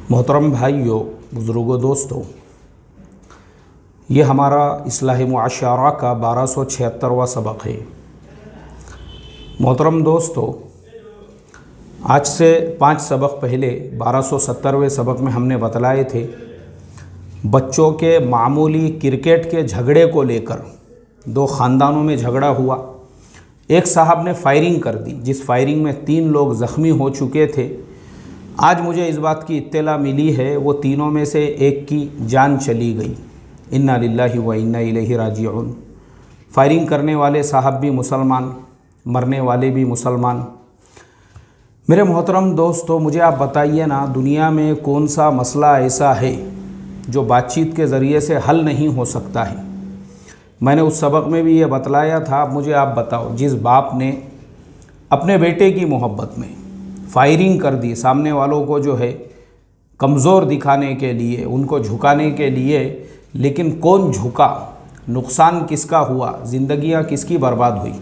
मोहतरम भाइयों, बुज़ुर्गों, दोस्तों, ये हमारा इस्लाही मुआशरा का 1276वां सबक है। मोहतरम दोस्तों, आज से 5 सबक पहले 1270वें सबक में हमने बतलाए थे बच्चों के मामूली क्रिकेट के झगड़े को लेकर। 2 ख़ानदानों में झगड़ा हुआ, एक साहब ने फायरिंग कर दी, जिस फायरिंग में 3 लोग ज़ख्मी हो चुके थे। आज मुझे इस बात की इत्तला मिली है वो तीनों में से एक की जान चली गई। इन्ना लिल्लाहि व इन्ना इलैहि राजिऊन। फायरिंग करने वाले साहब भी मुसलमान, मरने वाले भी मुसलमान। मेरे मोहतरम दोस्तों, मुझे आप बताइए ना, दुनिया में कौन सा मसला ऐसा है जो बातचीत के ज़रिए से हल नहीं हो सकता है। मैंने उस सबक में भी ये बतलाया था। अब मुझे आप बताओ, जिस बाप ने अपने बेटे की मोहब्बत में फायरिंग कर दी, सामने वालों को जो है कमज़ोर दिखाने के लिए, उनको झुकाने के लिए, लेकिन कौन झुका, नुकसान किसका हुआ, ज़िंदगियां किसकी बर्बाद हुई।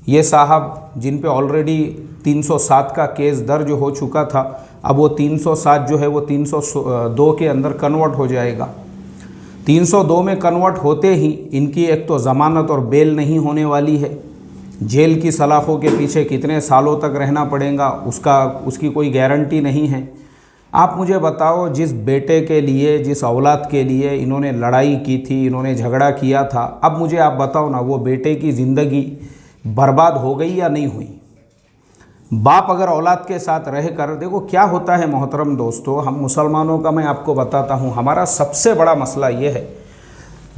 ये साहब जिन पे ऑलरेडी 307 का केस दर्ज हो चुका था, अब वो 307 जो है वो 302 के अंदर कन्वर्ट हो जाएगा। 302 में कन्वर्ट होते ही इनकी एक तो ज़मानत और बेल नहीं होने वाली है। जेल की सलाखों के पीछे कितने सालों तक रहना पड़ेगा उसकी कोई गारंटी नहीं है। आप मुझे बताओ, जिस बेटे के लिए, जिस औलाद के लिए इन्होंने लड़ाई की थी, इन्होंने झगड़ा किया था, अब मुझे आप बताओ ना, वो बेटे की ज़िंदगी बर्बाद हो गई या नहीं हुई। बाप अगर औलाद के साथ रह कर, देखो क्या होता है मोहतरम दोस्तों, हम मुसलमानों का मैं आपको बताता हूँ, हमारा सबसे बड़ा मसला ये है,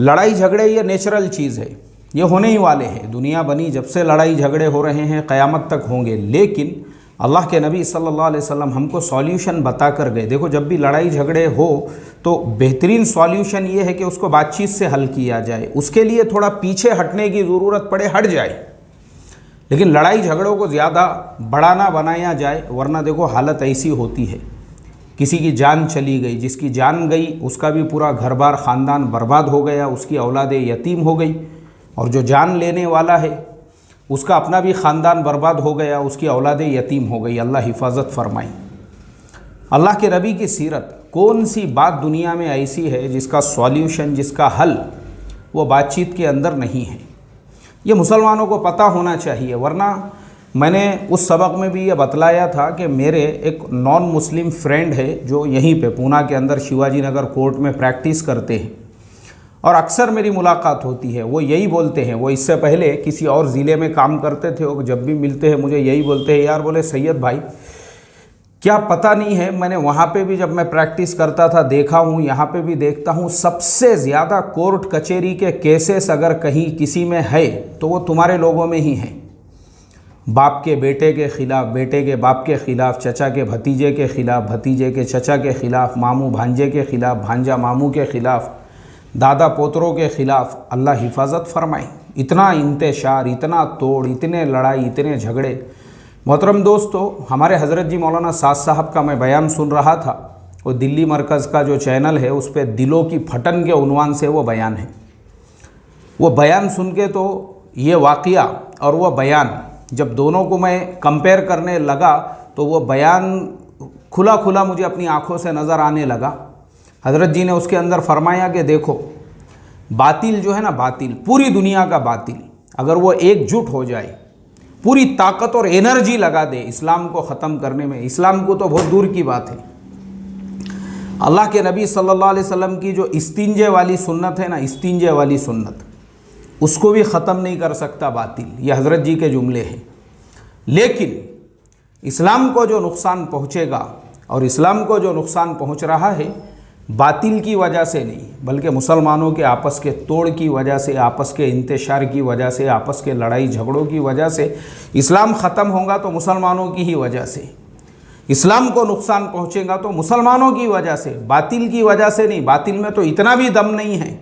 लड़ाई झगड़े ये नेचुरल चीज़ है, ये होने ही वाले हैं। दुनिया बनी जब से लड़ाई झगड़े हो रहे हैं, क़यामत तक होंगे। लेकिन अल्लाह के नबी सल्लल्लाहु अलैहि वसल्लम हमको सॉल्यूशन बता कर गए। देखो, जब भी लड़ाई झगड़े हो तो बेहतरीन सॉल्यूशन ये है कि उसको बातचीत से हल किया जाए। उसके लिए थोड़ा पीछे हटने की ज़रूरत पड़े, हट जाए, लेकिन लड़ाई झगड़ों को ज़्यादा बड़ा ना बनाया जाए, वरना देखो हालत ऐसी होती है, किसी की जान चली गई, जिसकी जान गई उसका भी पूरा घर बार ख़ानदान बर्बाद हो गया, उसकी औलादे यतीम हो गई, और जो जान लेने वाला है उसका अपना भी ख़ानदान बर्बाद हो गया, उसकी औलादे यतीम हो गई। अल्लाह हिफाजत फरमाए। अल्लाह के नबी की सीरत, कौन सी बात दुनिया में ऐसी है जिसका सॉल्यूशन, जिसका हल वो बातचीत के अंदर नहीं है। ये मुसलमानों को पता होना चाहिए, वरना मैंने उस सबक में भी ये बतलाया था कि मेरे एक नॉन मुस्लिम फ्रेंड है जो यहीं पे पूना के अंदर शिवाजी नगर कोर्ट में प्रैक्टिस करते हैं, और अक्सर मेरी मुलाकात होती है। वो यही बोलते हैं, वो इससे पहले किसी और ज़िले में काम करते थे, वो जब भी मिलते हैं मुझे यही बोलते हैं, यार बोले सैयद भाई, क्या पता नहीं है, मैंने वहाँ पे भी जब मैं प्रैक्टिस करता था देखा हूँ, यहाँ पे भी देखता हूँ, सबसे ज़्यादा कोर्ट कचहरी के केसेस अगर कहीं किसी में है तो वो तुम्हारे लोगों में ही हैं। बाप के बेटे के ख़िलाफ़, बेटे के बाप के ख़िलाफ़, चचा के भतीजे के ख़िलाफ़, भतीजे के चचा के ख़िलाफ़, मामू भांजे के ख़िलाफ़, भांजा मामू के ख़िलाफ़, दादा पोतरों के ख़िलाफ़। अल्लाह हिफाजत फरमाए। इतना इंतशार, इतना तोड़, इतने लड़ाई, इतने झगड़े। मोहतरम दोस्तों, हमारे हज़रत जी मौलाना साद साहब का मैं बयान सुन रहा था, वो दिल्ली मरकज़ का जो चैनल है उस पर दिलों की फटन के उन्वान से वो बयान है। वो बयान सुन के तो ये वाक़या और वो बयान जब दोनों को मैं कंपेयर करने लगा तो वो बयान खुला खुला मुझे अपनी आँखों से नज़र आने लगा। हज़रत जी ने उसके अंदर फरमाया कि देखो, बातिल जो है ना, बातिल, पूरी दुनिया का बातिल, अगर वो एकजुट हो जाए, पूरी ताकत और एनर्जी लगा दे इस्लाम को ख़त्म करने में, इस्लाम को तो बहुत दूर की बात है, अल्लाह के नबी सल्लल्लाहु अलैहि वसल्लम की जो इस्तिंजे वाली सुन्नत है ना, इस्तिंजे वाली सुन्नत, उसको भी ख़त्म नहीं कर सकता बातिल। ये हज़रत जी के जुमले हैं। लेकिन इस्लाम को जो नुकसान पहुँचेगा, और इस्लाम को जो नुकसान पहुँच रहा है, बातिल की वजह से नहीं, बल्कि मुसलमानों के आपस के तोड़ की वजह से, आपस के इंतशार की वजह से, आपस के लड़ाई झगड़ों की वजह से इस्लाम ख़त्म होगा तो मुसलमानों की ही वजह से। इस्लाम को नुकसान पहुँचेगा तो मुसलमानों की वजह से, बातिल की वजह से नहीं। बातिल में तो इतना भी दम नहीं है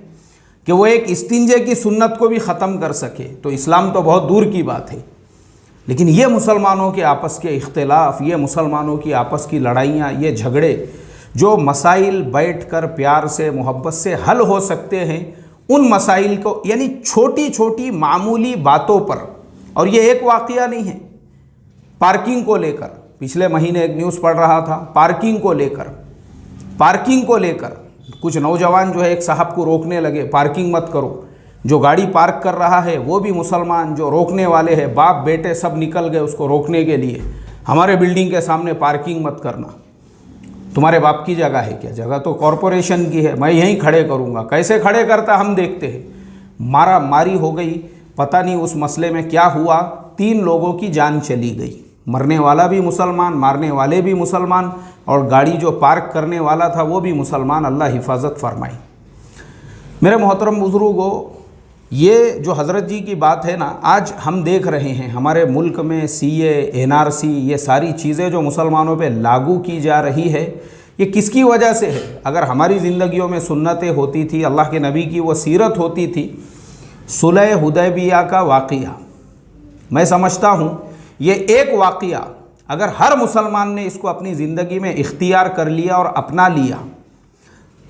कि वो एक इस्तिंजे की सुन्नत को भी ख़त्म कर सके, तो इस्लाम तो बहुत दूर की बात है। लेकिन ये मुसलमानों के आपस के इख्तिलाफ़, ये मुसलमानों की आपस की लड़ाइयाँ, ये झगड़े, जो मसाइल बैठकर प्यार से, मोहब्बत से हल हो सकते हैं, उन मसाइल को, यानी छोटी छोटी मामूली बातों पर, और ये एक वाक़या नहीं है, पार्किंग को लेकर, पिछले महीने एक न्यूज़ पढ़ रहा था, पार्किंग को लेकर पार्किंग को लेकर कुछ नौजवान जो है एक साहब को रोकने लगे, पार्किंग मत करो। जो गाड़ी पार्क कर रहा है वो भी मुसलमान, जो रोकने वाले हैं बाप बेटे सब निकल गए उसको रोकने के लिए, हमारे बिल्डिंग के सामने पार्किंग मत करना। तुम्हारे बाप की जगह है क्या? जगह तो कॉरपोरेशन की है, मैं यहीं खड़े करूँगा। कैसे खड़े करता हम देखते हैं। मारा मारी हो गई, पता नहीं उस मसले में क्या हुआ, 3 लोगों की जान चली गई। मरने वाला भी मुसलमान, मारने वाले भी मुसलमान, और गाड़ी जो पार्क करने वाला था वो भी मुसलमान। अल्लाह हिफाजत फरमाए। मेरे मोहतरम बुजुर्गों, ये जो हज़रत जी की बात है ना, आज हम देख रहे हैं हमारे मुल्क में CA, NRC, ये सारी चीज़ें जो मुसलमानों पे लागू की जा रही है, ये किसकी वजह से है? अगर हमारी ज़िंदगियों में सुन्नतें होती थी, अल्लाह के नबी की वो सीरत होती थी, सुलह हुदैबिया का वाक़या, मैं समझता हूँ ये एक वाक़या अगर हर मुसलमान ने इसको अपनी ज़िंदगी में इख्तियार कर लिया और अपना लिया,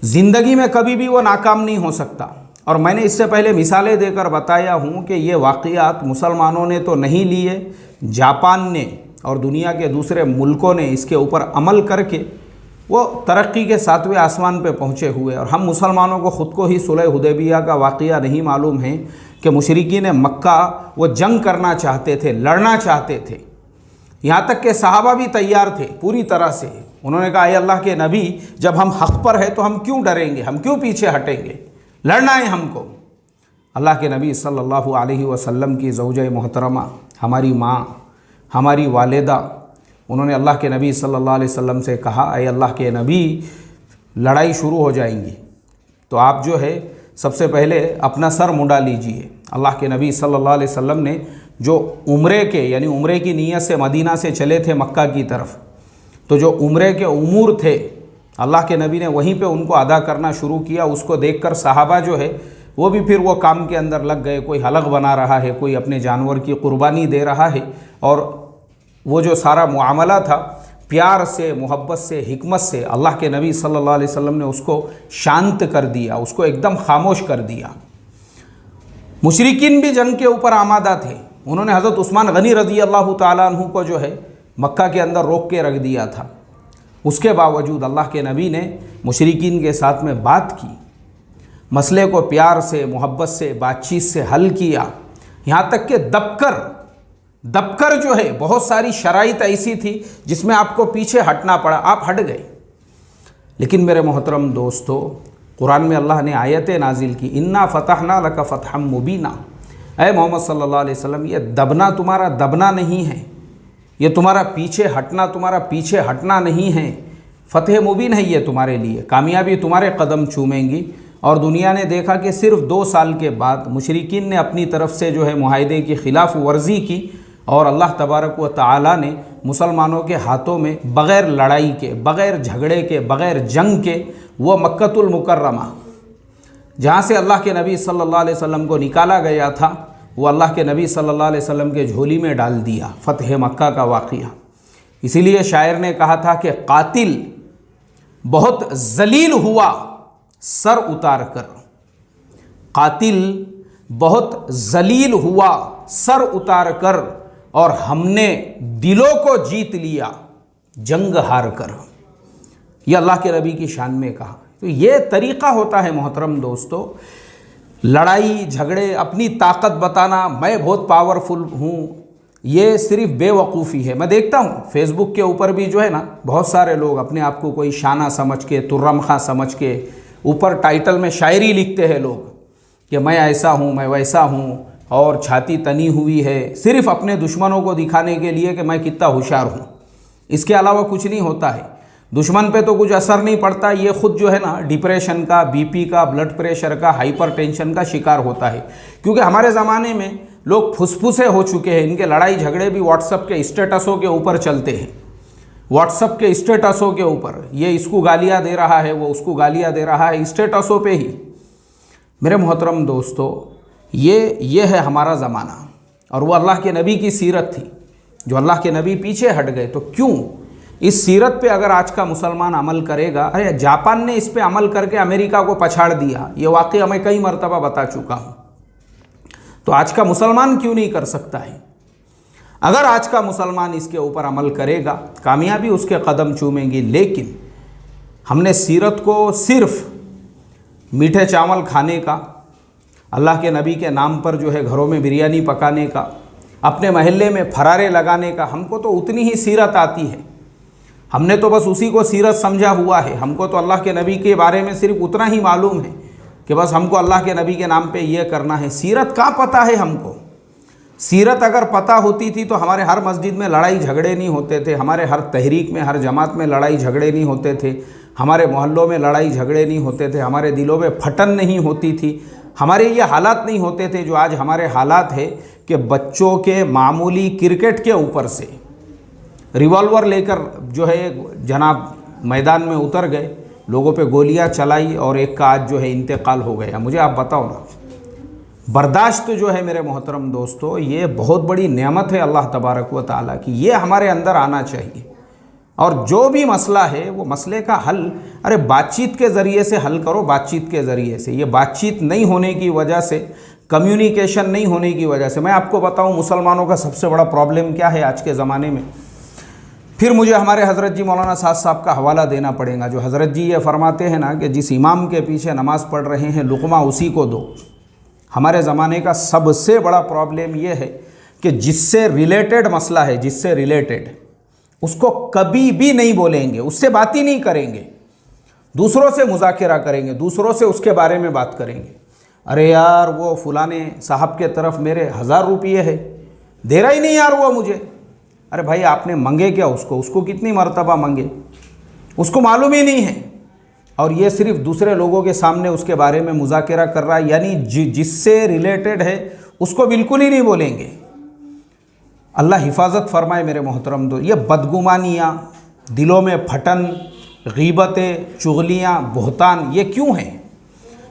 ज़िंदगी में कभी भी वो नाकाम नहीं हो सकता। और मैंने इससे पहले मिसालें देकर बताया हूँ कि ये वाक़यात मुसलमानों ने तो नहीं लिए, जापान ने और दुनिया के दूसरे मुल्कों ने इसके ऊपर अमल करके वो तरक्की के 7वें आसमान पे पहुँचे हुए। और हम मुसलमानों को ख़ुद को ही सुलह हुदैबिया का वाक़या नहीं मालूम है कि मुशरिकीन मक्का वो जंग करना चाहते थे, लड़ना चाहते थे। यहाँ तक के सहाबा भी तैयार थे पूरी तरह से। उन्होंने कहा, ऐ अल्लाह के नबी, जब हम हक़ पर है तो हम क्यों डरेंगे, हम क्यों पीछे हटेंगे, लड़ना है हमको। अल्लाह के नबी सल्लल्लाहु अलैहि वसल्लम की ज़ौजा मोहतरमा, हमारी माँ, हमारी वालिदा, उन्होंने अल्लाह के नबी सल्लल्लाहु अलैहि वसल्लम से कहा, ऐ अल्लाह के नबी, लड़ाई शुरू हो जाएंगी तो आप जो है सबसे पहले अपना सर मुंडा लीजिए। अल्लाह के नबी सल्लल्लाहु अलैहि वसल्लम ने जो उम्रे के यानी उम्रे की नीयत से मदीना से चले थे मक्का की तरफ, तो जो उम्रे के उमूर थे अल्लाह के नबी ने वहीं पे उनको अदा करना शुरू किया। उसको देखकर सहाबा जो है वो भी फिर वो काम के अंदर लग गए। कोई हलक बना रहा है, कोई अपने जानवर की कुर्बानी दे रहा है, और वो जो सारा मुआमला था प्यार से, मोहब्बत से, हिकमत से अल्लाह के नबी सल्लल्लाहु अलैहि वसल्लम ने उसको शांत कर दिया, उसको एकदम खामोश कर दिया। मुशरिकीन भी जंग के ऊपर आमादा थे। उन्होंने हज़रत उस्मान गनी रज़ी अल्लाह ताला अन्हु को जो है मक्का के अंदर रोक के रख दिया था। उसके बावजूद अल्लाह के नबी ने मुशरिकीन के साथ में बात की, मसले को प्यार से, मोहब्बत से, बातचीत से हल किया। यहाँ तक कि दबकर जो है बहुत सारी शराइत ऐसी थी जिसमें आपको पीछे हटना पड़ा, आप हट गए। लेकिन मेरे मोहतरम दोस्तों, कुरान में अल्लाह ने आयतें नाजिल की, इन्ना फतहना लका फतहम मुबीना। ऐ मोहम्मद सल्लल्लाहु अलैहि वसल्लम, ये दबना तुम्हारा दबना नहीं है, ये तुम्हारा पीछे हटना नहीं है, फ़तह मुबीन है ये तुम्हारे लिए, कामयाबी तुम्हारे कदम चूमेंगी। और दुनिया ने देखा कि सिर्फ 2 साल के बाद मुशरिकीन ने अपनी तरफ से जो है मुआहदे की खिलाफ वर्जी की, और अल्लाह तबारक व तआला ने मुसलमानों के हाथों में बग़ैर लड़ाई के, बग़ैर झगड़े के, बग़ैर जंग के वो मक्कतुल मुकर्रमा जहाँ से अल्लाह के नबी सल्लल्लाहु अलैहि वसल्लम को निकाला गया था, वो अल्लाह के नबी सल्लल्लाहु अलैहि वसल्लम के झोली में डाल दिया। फ़तह मक्का का वाक़या। इसीलिए शायर ने कहा था कि कातिल बहुत जलील हुआ सर उतार कर, कातिल बहुत जलील हुआ सर उतार कर, और हमने दिलों को जीत लिया जंग हार कर। यह अल्लाह के नबी की शान में कहा। तो ये तरीक़ा होता है मोहतरम दोस्तों, लड़ाई झगड़े, अपनी ताकत बताना, मैं बहुत पावरफुल हूँ, ये सिर्फ बेवकूफ़ी है। मैं देखता हूँ फेसबुक के ऊपर भी जो है ना, बहुत सारे लोग अपने आप को कोई शाना समझ के, तुर्रम खां समझ के ऊपर टाइटल में शायरी लिखते हैं लोग कि मैं ऐसा हूँ, मैं वैसा हूँ, और छाती तनी हुई है, सिर्फ अपने दुश्मनों को दिखाने के लिए कि मैं कितना होशियार हूँ। इसके अलावा कुछ नहीं होता है। दुश्मन पे तो कुछ असर नहीं पड़ता, ये खुद जो है ना डिप्रेशन का, BP का, ब्लड प्रेशर का, हाइपरटेंशन का शिकार होता है। क्योंकि हमारे ज़माने में लोग फुसफुसे हो चुके हैं, इनके लड़ाई झगड़े भी व्हाट्सअप के स्टेटसों के ऊपर चलते हैं। व्हाट्सअप के स्टेटसों के ऊपर ये इसको गालियाँ दे रहा है, वो उसको गालियाँ दे रहा है, स्टेटसों पे ही। मेरे मोहतरम दोस्तों, ये है हमारा ज़माना। और वो अल्लाह के नबी की सीरत थी, जो अल्लाह के नबी पीछे हट गए। तो क्यों इस सीरत पे अगर आज का मुसलमान अमल करेगा, अरे जापान ने इस पे अमल करके अमेरिका को पछाड़ दिया, ये वाक़या मैं कई मरतबा बता चुका हूँ। तो आज का मुसलमान क्यों नहीं कर सकता है? अगर आज का मुसलमान इसके ऊपर अमल करेगा, कामयाबी उसके कदम चूमेंगी। लेकिन हमने सीरत को सिर्फ मीठे चावल खाने का, अल्लाह के नबी के नाम पर जो है घरों में बिरयानी पकाने का, अपने महल्ले में फरारे लगाने का, हमको तो उतनी ही सीरत आती है। हमने तो बस उसी को सीरत समझा हुआ है। हमको तो अल्लाह के नबी के बारे में सिर्फ उतना ही मालूम है कि बस हमको अल्लाह के नबी के नाम पे ये करना है। सीरत कहाँ पता है हमको? सीरत अगर पता होती थी तो हमारे हर मस्जिद में लड़ाई झगड़े नहीं होते थे, हमारे हर तहरीक में, हर जमात में लड़ाई झगड़े नहीं होते थे, हमारे मोहल्लों में लड़ाई झगड़े नहीं होते थे, हमारे दिलों में फटन नहीं होती थी, हमारे ये हालात नहीं होते थे जो आज हमारे हालात है कि बच्चों के मामूली क्रिकेट के ऊपर से रिवॉल्वर लेकर जो है जनाब मैदान में उतर गए, लोगों पे गोलियां चलाई और एक का आज जो है इंतकाल हो गया। मुझे आप बताओ ना, बर्दाश्त जो है मेरे मोहतरम दोस्तों, ये बहुत बड़ी नेमत है अल्लाह तबारक व तआला की, ये हमारे अंदर आना चाहिए। और जो भी मसला है वो मसले का हल, अरे बातचीत के ज़रिए से हल करो, बातचीत के ज़रिए से। ये बातचीत नहीं होने की वजह से, कम्युनिकेशन नहीं होने की वजह से, मैं आपको बताऊं मुसलमानों का सबसे बड़ा प्रॉब्लम क्या है आज के ज़माने में। फिर मुझे हमारे हज़रत जी मौलाना साहब का हवाला देना पड़ेगा, जो हज़रत जी ये फरमाते हैं ना कि जिस इमाम के पीछे नमाज़ पढ़ रहे हैं लुक़मा उसी को दो। हमारे ज़माने का सबसे बड़ा प्रॉब्लम ये है कि जिससे रिलेटेड मसला है, जिससे रिलेटेड, उसको कभी भी नहीं बोलेंगे, उससे बात ही नहीं करेंगे, दूसरों से मुज़ाकरा करेंगे, दूसरों से उसके बारे में बात करेंगे। अरे यार वो फलाने साहब के तरफ मेरे 1000 रुपये है, दे रहा ही नहीं यार वो मुझे। अरे भाई आपने मंगे क्या उसको कितनी मर्तबा मंगे, उसको मालूम ही नहीं है। और ये सिर्फ दूसरे लोगों के सामने उसके बारे में मुज़ाकरा कर रहा है, यानी जिससे रिलेटेड है उसको बिल्कुल ही नहीं बोलेंगे। अल्लाह हिफाजत फरमाए मेरे मोहतरम दो। ये बदगुमानियाँ, दिलों में फटन, गीबतें, चुगलियाँ, बहतान, ये क्यों हैं?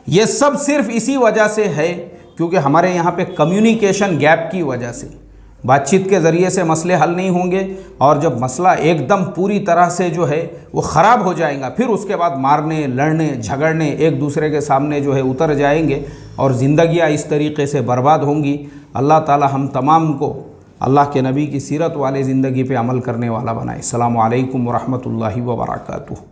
ये सब सिर्फ इसी वजह से है क्योंकि हमारे यहाँ पे कम्युनिकेशन गैप की वजह से। बातचीत के ज़रिए से मसले हल नहीं होंगे और जब मसला एकदम पूरी तरह से जो है वो ख़राब हो जाएगा, फिर उसके बाद मारने, लड़ने, झगड़ने, एक दूसरे के सामने जो है उतर जाएंगे और ज़िंदगियाँ इस तरीके से बर्बाद होंगी। अल्लाह ताला हम तमाम को अल्लाह के नबी की सीरत वाले ज़िंदगी पे अमल करने वाला बनाए। अस्सलामु अलैकुम व रहमतुल्लाहि व बरकातुहू।